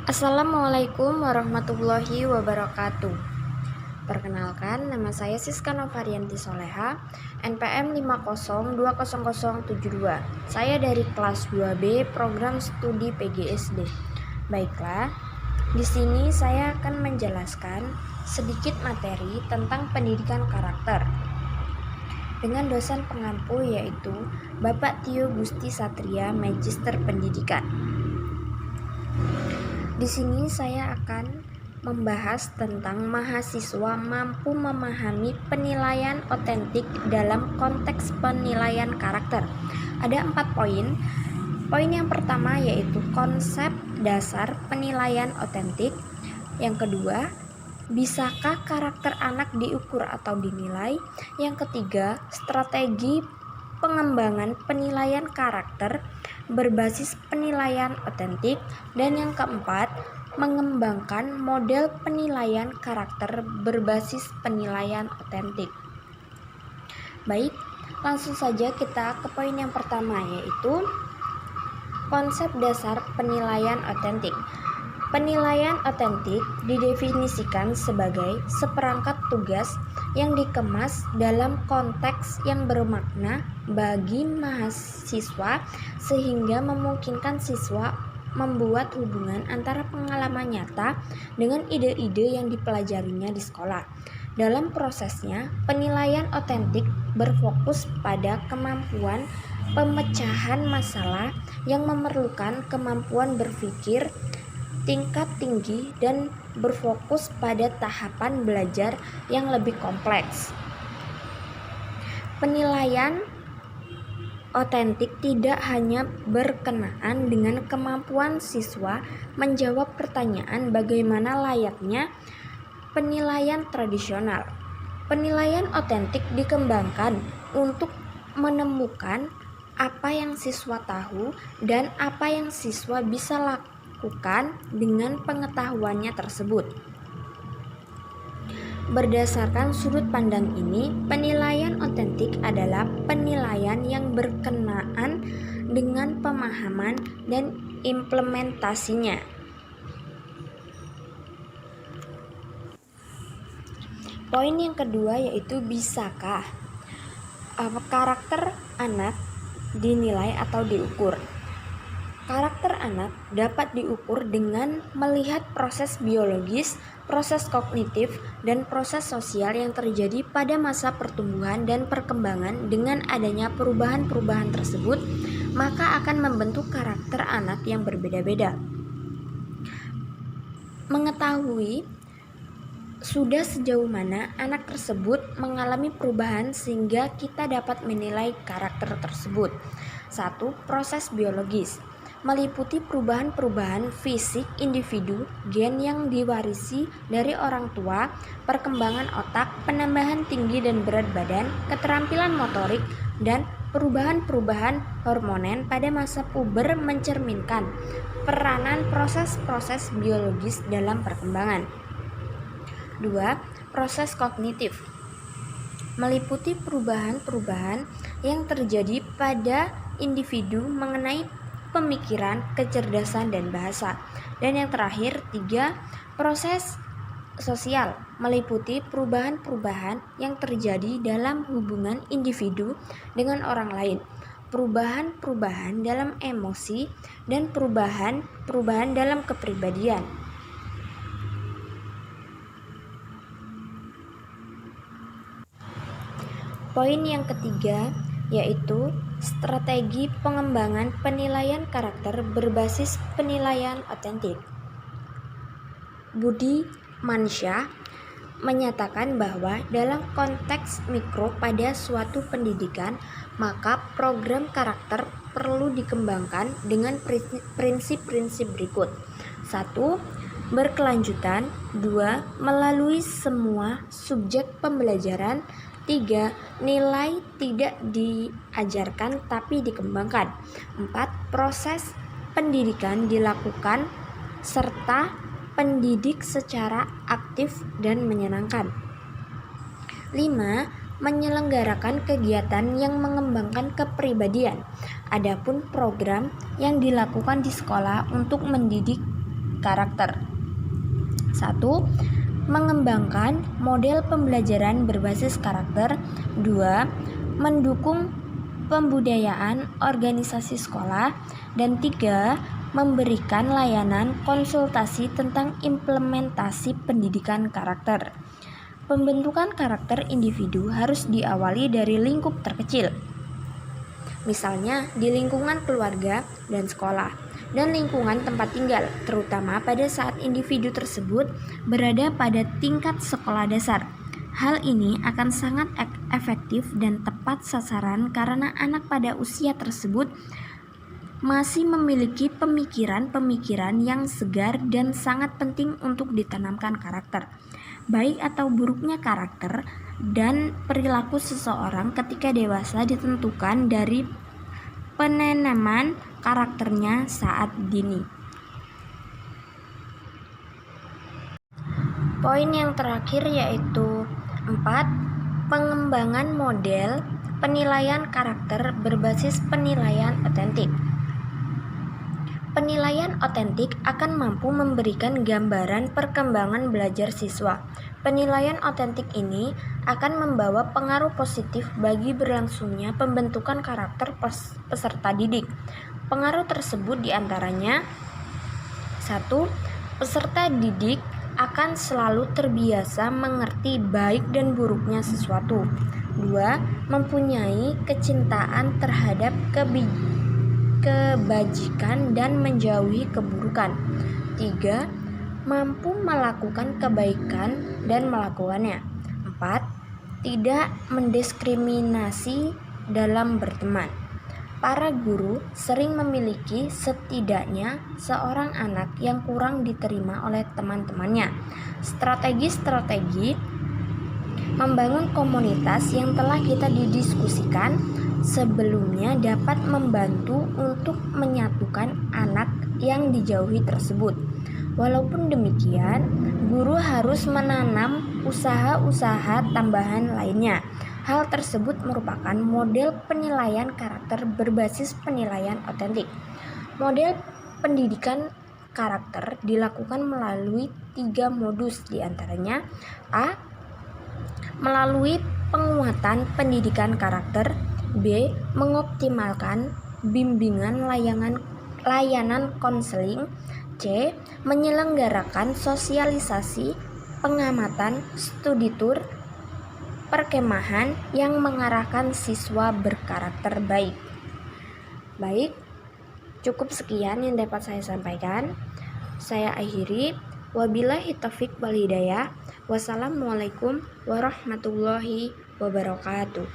Assalamualaikum warahmatullahi wabarakatuh. Perkenalkan, nama saya Siska Novarianti Soleha, NPM 50200072. Saya dari kelas 2B Program Studi PGSD. Baiklah, di sini saya akan menjelaskan sedikit materi tentang pendidikan karakter dengan dosen pengampu yaitu Bapak Tio Gusti Satria, Magister Pendidikan. Di sini saya akan membahas tentang mahasiswa mampu memahami penilaian otentik dalam konteks penilaian karakter. Ada 4 poin. Poin yang pertama yaitu konsep dasar penilaian otentik. Yang kedua, bisakah karakter anak diukur atau dinilai? Yang ketiga, strategi pengembangan penilaian karakter berbasis penilaian otentik. Dan yang keempat, mengembangkan model penilaian karakter berbasis penilaian otentik. Baik, langsung saja kita ke poin yang pertama yaitu konsep dasar penilaian otentik. Penilaian otentik didefinisikan sebagai seperangkat tugas yang dikemas dalam konteks yang bermakna bagi mahasiswa sehingga memungkinkan siswa membuat hubungan antara pengalaman nyata dengan ide-ide yang dipelajarinya di sekolah. Dalam prosesnya, penilaian otentik berfokus pada kemampuan pemecahan masalah yang memerlukan kemampuan berpikir tingkat tinggi dan berfokus pada tahapan belajar yang lebih kompleks. Penilaian otentik tidak hanya berkenaan dengan kemampuan siswa menjawab pertanyaan bagaimana layaknya penilaian tradisional. Penilaian otentik dikembangkan untuk menemukan apa yang siswa tahu dan apa yang siswa bisa lakukan dengan pengetahuannya tersebut. Berdasarkan sudut pandang ini, penilaian otentik adalah penilaian yang berkenaan dengan pemahaman dan implementasinya. Poin yang kedua yaitu bisakah karakter anak dinilai atau diukur. Karakter anak dapat diukur dengan melihat proses biologis, proses kognitif, dan proses sosial yang terjadi pada masa pertumbuhan dan perkembangan. Dengan adanya perubahan-perubahan tersebut, maka akan membentuk karakter anak yang berbeda-beda. Mengetahui sudah sejauh mana anak tersebut mengalami perubahan sehingga kita dapat menilai karakter tersebut. 1. Proses biologis meliputi perubahan-perubahan fisik individu, gen yang diwarisi dari orang tua, perkembangan otak, penambahan tinggi dan berat badan, keterampilan motorik, dan perubahan-perubahan hormonen pada masa puber mencerminkan peranan proses-proses biologis dalam perkembangan. 2. Proses kognitif meliputi perubahan-perubahan yang terjadi pada individu mengenai pemikiran, kecerdasan, dan bahasa. Dan yang terakhir, 3. Proses sosial meliputi perubahan-perubahan yang terjadi dalam hubungan individu dengan orang lain, perubahan-perubahan dalam emosi, dan perubahan-perubahan dalam kepribadian. Poin yang ketiga yaitu strategi pengembangan penilaian karakter berbasis penilaian otentik. Budi Mansyah menyatakan bahwa dalam konteks mikro pada suatu pendidikan, maka program karakter perlu dikembangkan dengan prinsip-prinsip berikut. 1. Berkelanjutan. 2. Melalui semua subjek pembelajaran. 3. Nilai tidak diajarkan tapi dikembangkan. 4. Proses pendidikan dilakukan serta pendidik secara aktif dan menyenangkan. 5. Menyelenggarakan kegiatan yang mengembangkan kepribadian. Adapun program yang dilakukan di sekolah untuk mendidik karakter. 1. Mengembangkan model pembelajaran berbasis karakter. 2. Mendukung pembudayaan organisasi sekolah. Dan 3. Memberikan layanan konsultasi tentang implementasi pendidikan karakter. Pembentukan karakter individu harus diawali dari lingkup terkecil, misalnya di lingkungan keluarga dan sekolah, dan lingkungan tempat tinggal, terutama pada saat individu tersebut berada pada tingkat sekolah dasar. Hal ini akan sangat efektif dan tepat sasaran karena anak pada usia tersebut masih memiliki pemikiran-pemikiran yang segar dan sangat penting untuk ditanamkan karakter. Baik atau buruknya karakter dan perilaku seseorang ketika dewasa ditentukan dari penanaman karakternya saat dini. Poin yang terakhir yaitu 4. Pengembangan model penilaian karakter berbasis penilaian otentik. Penilaian otentik akan mampu memberikan gambaran perkembangan belajar siswa. Penilaian otentik ini akan membawa pengaruh positif bagi berlangsungnya pembentukan karakter peserta didik. Pengaruh tersebut diantaranya: 1. Peserta didik akan selalu terbiasa mengerti baik dan buruknya sesuatu. 2. Mempunyai kecintaan terhadap kebajikan dan menjauhi keburukan. 3. Mampu melakukan kebaikan dan melakukannya. 4. Tidak mendiskriminasi dalam berteman. Para guru sering memiliki setidaknya seorang anak yang kurang diterima oleh teman-temannya. Strategi-strategi membangun komunitas yang telah kita didiskusikan sebelumnya dapat membantu untuk menyatukan anak yang dijauhi tersebut. Walaupun demikian, guru harus menanam usaha-usaha tambahan lainnya. Hal tersebut merupakan model penilaian karakter berbasis penilaian otentik. Model pendidikan karakter dilakukan melalui 3 modus, diantaranya: A. Melalui penguatan pendidikan karakter. B. Mengoptimalkan bimbingan layanan konseling. C. Menyelenggarakan sosialisasi, pengamatan, studi tour, perkemahan yang mengarahkan siswa berkarakter baik. Baik, cukup sekian yang dapat saya sampaikan. Saya akhiri. Wabillahi taufiq wal hidayah. Wassalamualaikum warahmatullahi wabarakatuh.